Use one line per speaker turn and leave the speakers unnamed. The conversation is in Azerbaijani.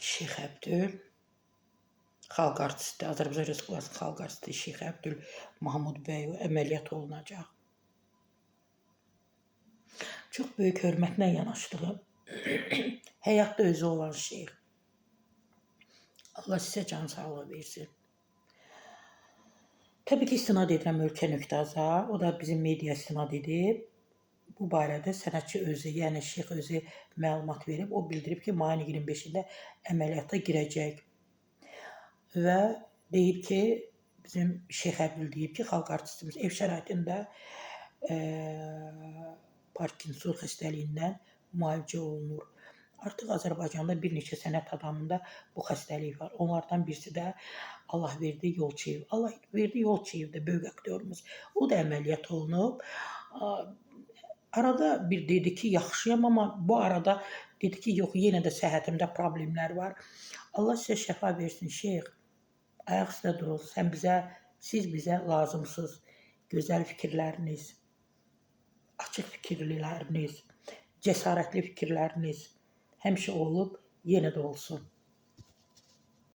Şeyx Əbdül, xalq artisti, Azərbaycan Respublikasının xalq artisti Şeyx Əbdül Mahmud bəy əməliyyat olunacaq. Çox böyük hörmətlə yanaşdığım, həyatda özü olan şeyx. Allah sizə can sağlığı versin. Təbii ki, istinad edirəm Ölkə.az-a, o da bizim media istinad edib. Bu barədə sənətçi özü, yəni şeyx özü məlumat verib. O bildirib ki, mayın 25-də əməliyyata girəcək. Və deyib ki, bizim Şeyx Əbdül deyib ki, xalq artistimiz ev şəraitində Parkinson xəstəliyindən müalicə olunur. Artıq Azərbaycanda bir neçə sənət adamında bu xəstəlik var. Onlardan birisi də Allahverdi Yolçiyev. Allahverdi Yolçiyev də böyük aktyorumuz. O da əməliyyat olunub. Arada bir dedi ki, yaxşıyam, amma bu arada dedi ki, yox, yenə də səhhətimdə problemlər var. Allah sizə şəfa versin, şeyx. Ayaq üstə durun. Siz bizə lazımsınız. Gözəl fikirləriniz, açıq fikirləriniz, cəsarətli fikirləriniz həmişə olub, yenə də olsun.